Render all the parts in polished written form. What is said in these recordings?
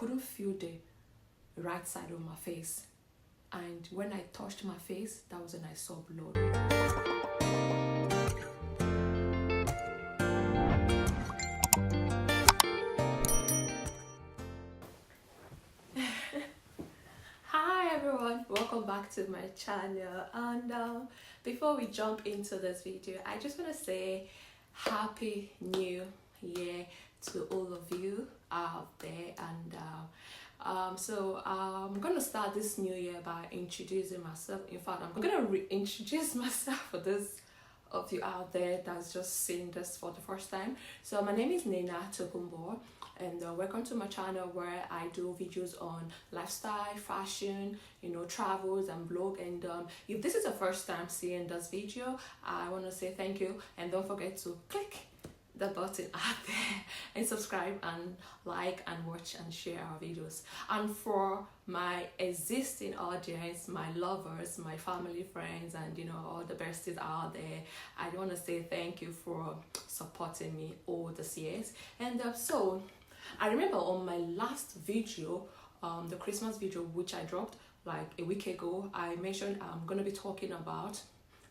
couldn't feel the right side of my face. And when I touched my face, that was when I saw blood. Hi everyone, welcome back to my channel. And before we jump into this video, I just want to say Happy New Year to all of you out there. And so I'm gonna start this new year by introducing myself. In fact, I'm gonna reintroduce myself for those of you out there that's just seeing this for the first time. So my name is Nena Tokumbo, and welcome to my channel where I do videos on lifestyle, fashion, travels and blog. And if this is the first time seeing this video, I want to say thank you, and don't forget to click the button out there and subscribe and like and watch and share our videos. And for my existing audience, my lovers, my family, friends, and all the besties out there, I want to say thank you for supporting me all these years. And so I remember on my last video, the Christmas video which I dropped like a week ago, I mentioned I'm gonna be talking about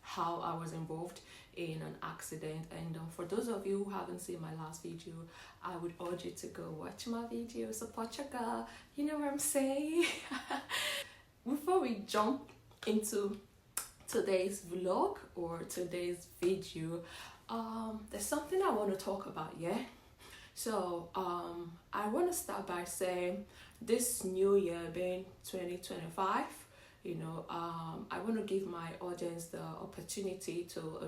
how I was involved in an accident. And for those of you who haven't seen my last video, I would urge you to go watch my video, support your girl, you know what I'm saying. Before we jump into today's vlog or today's video, there's something I want to talk about. So I want to start by saying this new year being 2025, I want to give my audience the opportunity to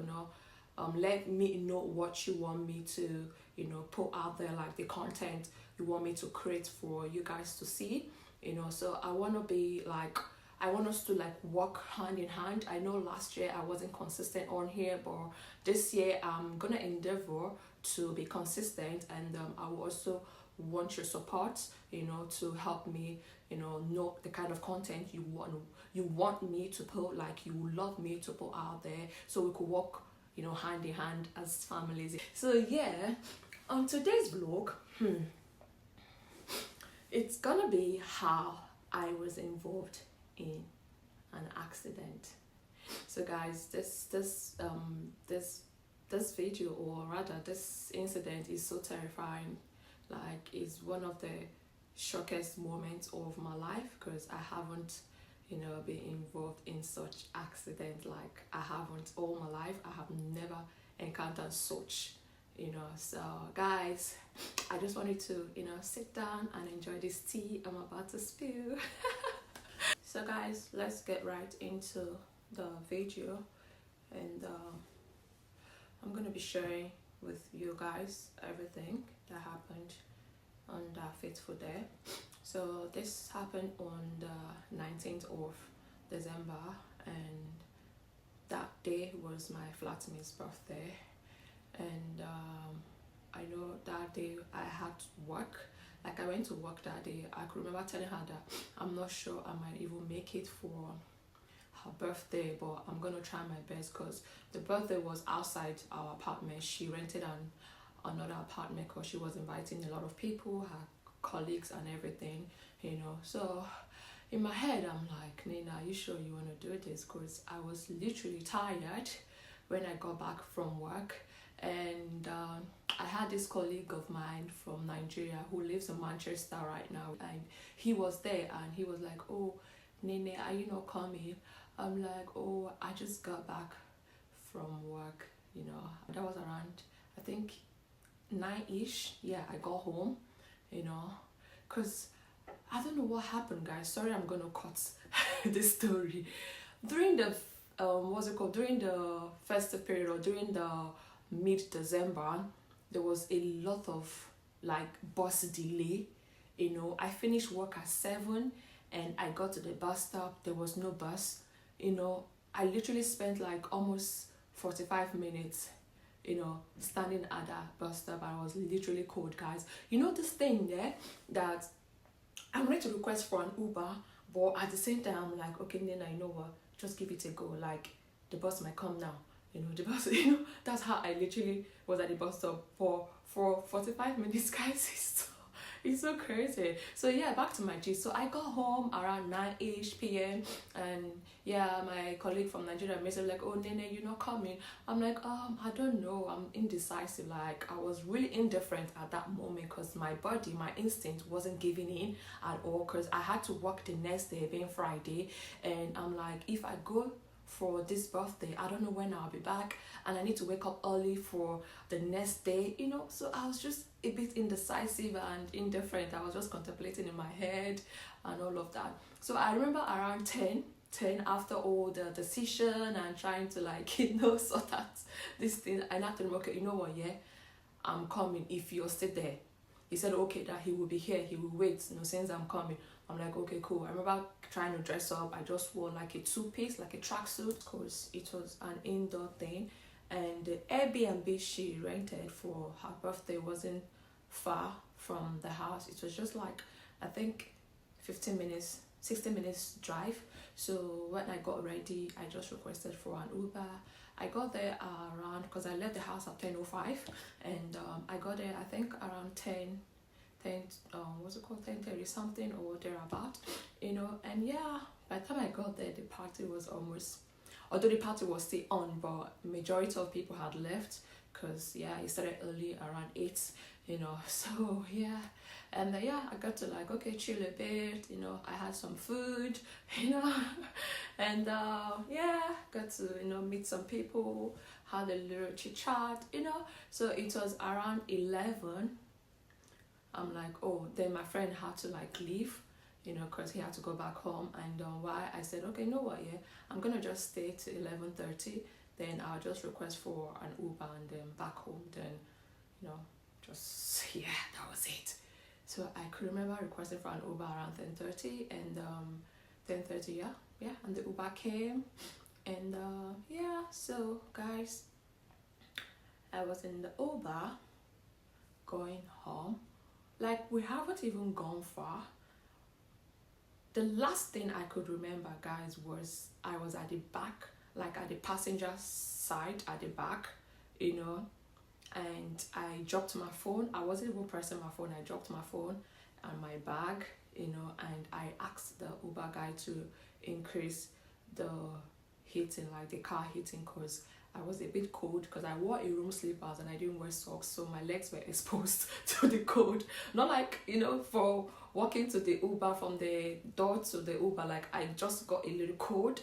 let me know what you want me to put out there, like the content you want me to create for you guys to see. So I want us to work hand in hand. I know last year I wasn't consistent on here, but this year I'm gonna endeavor to be consistent, and I will also want your support to help me know the kind of content you want me to put, like you love me to put out there, so we could work hand in hand as families. So on today's vlog, it's gonna be how I was involved in an accident. So guys, this video, or rather this incident, is so terrifying. Like, it's one of the shockest moments of my life, because I haven't been involved in such accident. Like, I haven't all my life. I have never encountered such. So guys, I just wanted to sit down and enjoy this tea I'm about to spill. So guys, let's get right into the video, and I'm gonna be sharing with you guys everything that happened on that fateful day. So this happened on the 19th of December, and that day was my flatmate's birthday. And I know that day I had to work. Like, I went to work that day. I could remember telling her that I'm not sure I might even make it for her birthday, but I'm gonna try my best, because the birthday was outside our apartment. She rented another apartment because she was inviting a lot of people, her colleagues and everything, So in my head, I'm like, Nina, are you sure you want to do this? Because I was literally tired when I got back from work. And I had this colleague of mine from Nigeria who lives in Manchester right now, and he was there, and he was like, oh, Nene, are you not coming? I'm like, oh, I just got back from work. That was around, I think, 9ish. I got home, because I don't know what happened, guys. Sorry, I'm gonna cut this story. During the during the festive period, or during the mid-December, there was a lot of bus delay. I finished work at 7 and I got to the bus stop. There was no bus. I literally spent almost 45 minutes standing at that bus stop. I was literally cold, guys. This thing there that I'm ready to request for an Uber, but at the same time I'm like, okay, Nina, you know what, just give it a go. The bus might come now. The bus, that's how I literally was at the bus stop for 45 minutes, guys. It's so crazy. So yeah, back to my gist. So I got home around 9-ish p.m. and yeah, my colleague from Nigeria messaged like, "Oh, Nene, you're not coming." I'm like, I don't know. I'm indecisive. Like I was really indifferent at that moment because my body, my instinct wasn't giving in at all. Because I had to work the next day, being Friday, and I'm like, if I go for this birthday, I don't know when I'll be back, and I need to wake up early for the next day, you know. So I was just a bit indecisive and indifferent. I was just contemplating in my head and all of that. So I remember around 10 after all the decision and trying to like sort out this thing, I had to okay, you know what, yeah, I'm coming if you're still there. He said okay, that he will be here, he will wait, since I'm coming. I'm like, okay, cool. I remember trying to dress up. I just wore like a two-piece, like a tracksuit, because it was an indoor thing. And the Airbnb she rented for her birthday wasn't far from the house. It was just like, I think 15 minutes, 16 minutes drive. So when I got ready, I just requested for an Uber. I got there around, because I left the house at 10:05, and I got there I think around 10 what's it called, 10:30 something or thereabout, and yeah, by the time I got there, the party was almost, although the party was still on, but majority of people had left, because yeah, it started early around 8, so yeah. And yeah, I got to like, okay, chill a bit, I had some food, and yeah, got to meet some people, had a little chit chat, so it was around 11. I'm like, oh, then my friend had to like leave, because he had to go back home. And why I said, okay, you know what, yeah, I'm gonna just stay to 11:30. Then I'll just request for an Uber and then back home. Then, just yeah, that was it. So I could remember requesting for an Uber around 10:30, and 10:30, yeah, and the Uber came, and yeah. So guys, I was in the Uber going home. Like, we haven't even gone far. The last thing I could remember, guys, was I was at the back, like at the passenger side at the back, and I dropped my phone. I wasn't even pressing my phone. I dropped my phone and my bag, and I asked the Uber guy to increase the heating, like the car heating, because I was a bit cold, because I wore a room slippers and I didn't wear socks, so my legs were exposed to the cold. Not like, for walking to the Uber, from the door to the Uber, like I just got a little cold,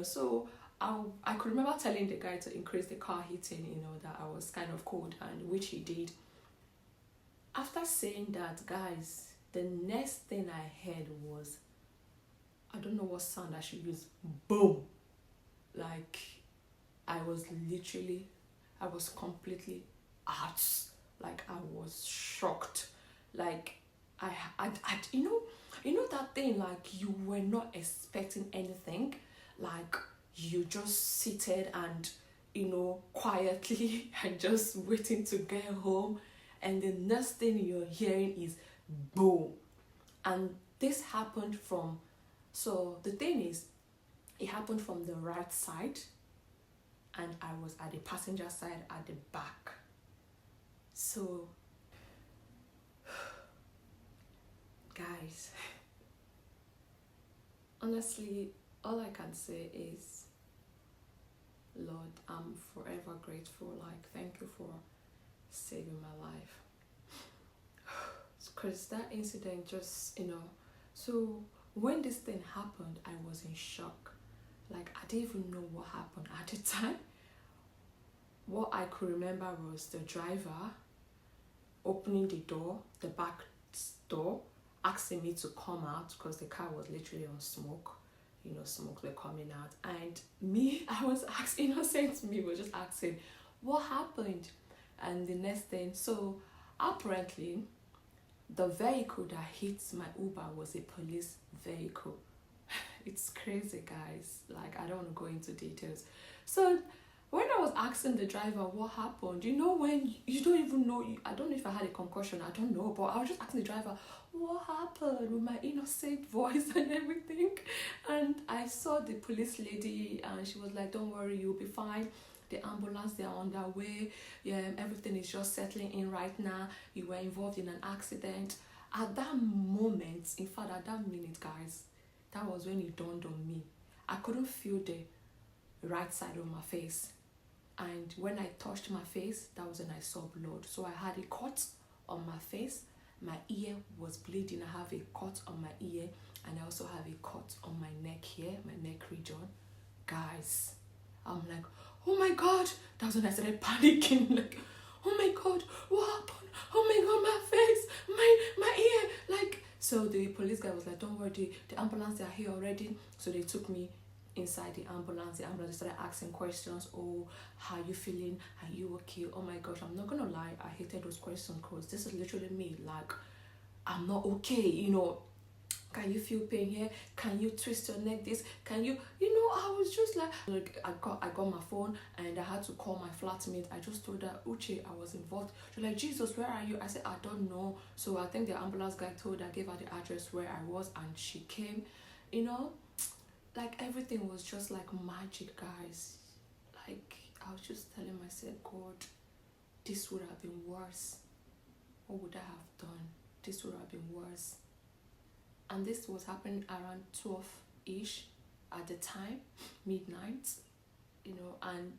so I could remember telling the guy to increase the car heating, that I was kind of cold, and which he did. After saying that, guys, the next thing I heard was, I don't know what sound I should use, boom. Like, I was completely out. Like, I was shocked. Like, I that thing, like, you were not expecting anything. Like, you just seated and, quietly and just waiting to get home. And the next thing you're hearing is boom. And this happened so the thing is, it happened from the right side, and I was at the passenger side at the back. So, guys, honestly, all I can say is, Lord, I'm forever grateful. Like, thank you for saving my life. Because that incident just, so when this thing happened, I was in shock. Like, I didn't even know what happened at the time. What I could remember was the driver opening the door, the back door, asking me to come out, because the car was literally on smoke. Smoke were coming out. And me, I was asking, innocent me was just asking, what happened? And the next thing, so apparently, the vehicle that hit my Uber was a police vehicle. It's crazy, guys. Like, I don't want to go into details. So when I was asking the driver what happened, when you don't even know, I don't know if I had a concussion, I don't know, but I was just asking the driver, what happened, with my innocent voice and everything. And I saw the police lady, and she was like, don't worry, you'll be fine. The ambulance, they are on their way. Yeah, everything is just settling in right now. You were involved in an accident. At that moment, in fact, at that minute, guys, that was when it dawned on me. I couldn't feel the right side of my face. And when I touched my face, that was when I saw blood. So I had a cut on my face. My ear was bleeding. I have a cut on my ear, and I also have a cut on my neck here, my neck region. Guys, I'm like, oh my God. That was when I started panicking. Like, oh my God, what happened? Oh my God, my face, my ear. Like, so the police guy was like, don't worry, the ambulance, they are here already. So they took me inside the ambulance. The ambulance started asking questions. Oh, how you feeling? Are you okay? Oh my gosh, I'm not gonna lie, I hated those questions because this is literally me. Like, I'm not okay, you know. Can you feel pain here? Can you twist your neck this? Can you, I was just like I got my phone and I had to call my flatmate. I just told her, Uche, I was involved. She's like, Jesus, where are you? I said, I don't know. So I think the ambulance guy told her, gave her the address where I was, and she came, like everything was just like magic, guys. Like, I was just telling myself, God, this would have been worse. What would I have done? This would have been worse. And this was happening around 12-ish at the time, midnight, and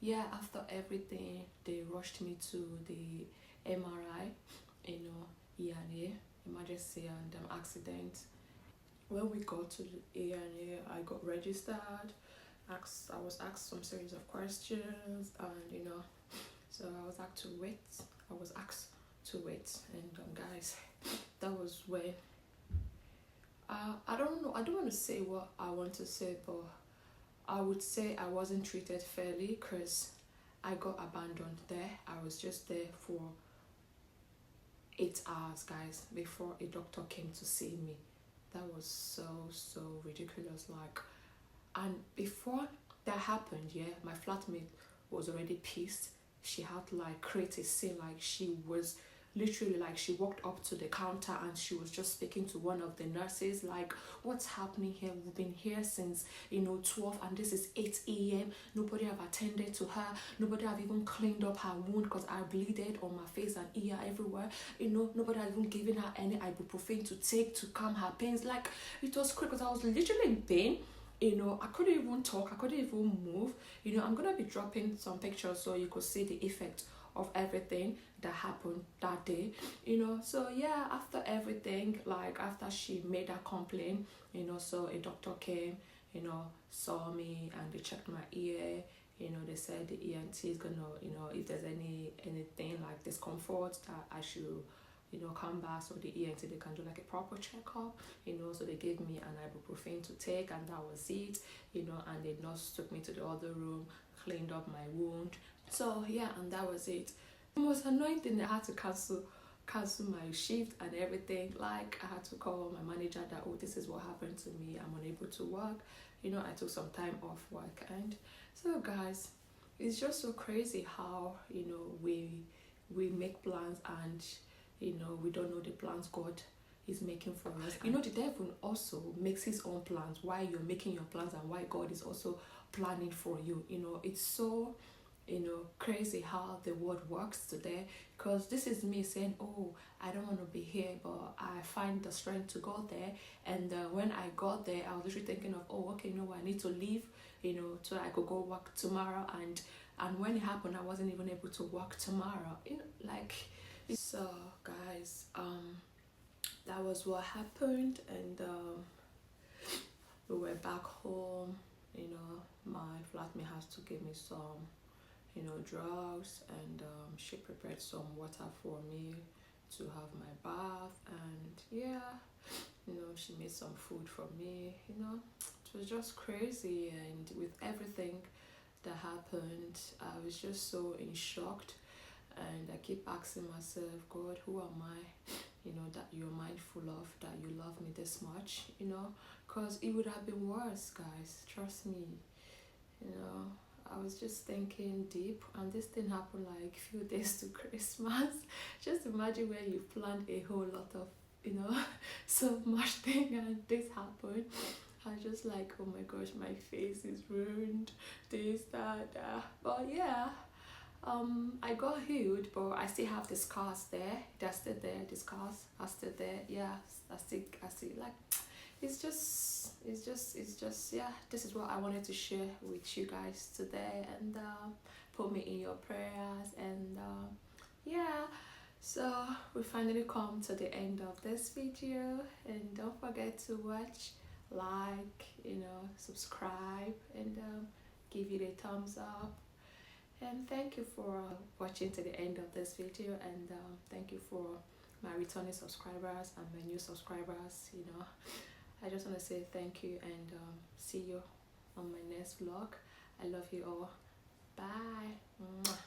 yeah, after everything, they rushed me to the MRI, ENA, emergency and accident. When we got to the ENA, I got registered, I was asked some series of questions, and so I was asked to wait. And guys, that was when I don't know. I don't want to say what I want to say, but I would say I wasn't treated fairly because I got abandoned there. I was just there for 8 hours, guys, before a doctor came to see me. That was so ridiculous. Like, and before that happened, yeah, my flatmate was already pissed. She had to like create a scene. Like, she was literally, like, she walked up to the counter and she was just speaking to one of the nurses, like, what's happening here? We've been here since 12, and this is 8 a.m. Nobody have attended to her. Nobody have even cleaned up her wound because I bleeded on my face and ear everywhere. Nobody have even given her any ibuprofen to take to calm her pains. Like, it was crazy because I was literally in pain. I couldn't even talk. I couldn't even move. I'm gonna be dropping some pictures so you could see the effect of everything that happened that day. So yeah, after everything, like after she made a complaint, so a doctor came, saw me, and they checked my ear. They said the ENT is gonna, if there's anything like discomfort, that I should come back. So the ENT, they can do like a proper checkup, so they gave me an ibuprofen to take, and that was it, and the nurse took me to the other room, cleaned up my wound. So yeah, and that was it. The most annoying thing, I had to cancel my shift and everything. Like, I had to call my manager that, oh, this is what happened to me, I'm unable to work. I took some time off work. And so guys, it's just so crazy how we make plans and we don't know the plans God is making for us. The devil also makes his own plans while you're making your plans, and why God is also planning for you. It's so crazy how the world works today, because this is me saying, oh, I don't want to be here, but I find the strength to go there. And when I got there, I was literally thinking of, oh, okay, I need to leave, so I could go work tomorrow. And when it happened, I wasn't even able to work tomorrow. So guys, that was what happened. And we were back home. My flatmate has to give me some drugs, and she prepared some water for me to have my bath. And yeah, she made some food for me. It was just crazy. And with everything that happened, I was just so in shock. And I keep asking myself, God, who am I, that you're mindful of, that you love me this much, because it would have been worse, guys, trust me. I was just thinking deep, and this thing happened like a few days to Christmas. Just imagine when you planned a whole lot of, so much thing, and this happened. I was just like, oh my gosh, my face is ruined, this, that. But yeah, I got healed, but I still have the scars there. They're still there. The scars are still there. Yeah, I still like. Yeah. This is what I wanted to share with you guys today, and put me in your prayers, and yeah. So we finally come to the end of this video, and don't forget to watch, like, subscribe, and give it a thumbs up. And thank you for watching to the end of this video, and thank you for my returning subscribers and my new subscribers. I just want to say thank you, and see you on my next vlog. I love you all. Bye. Mwah.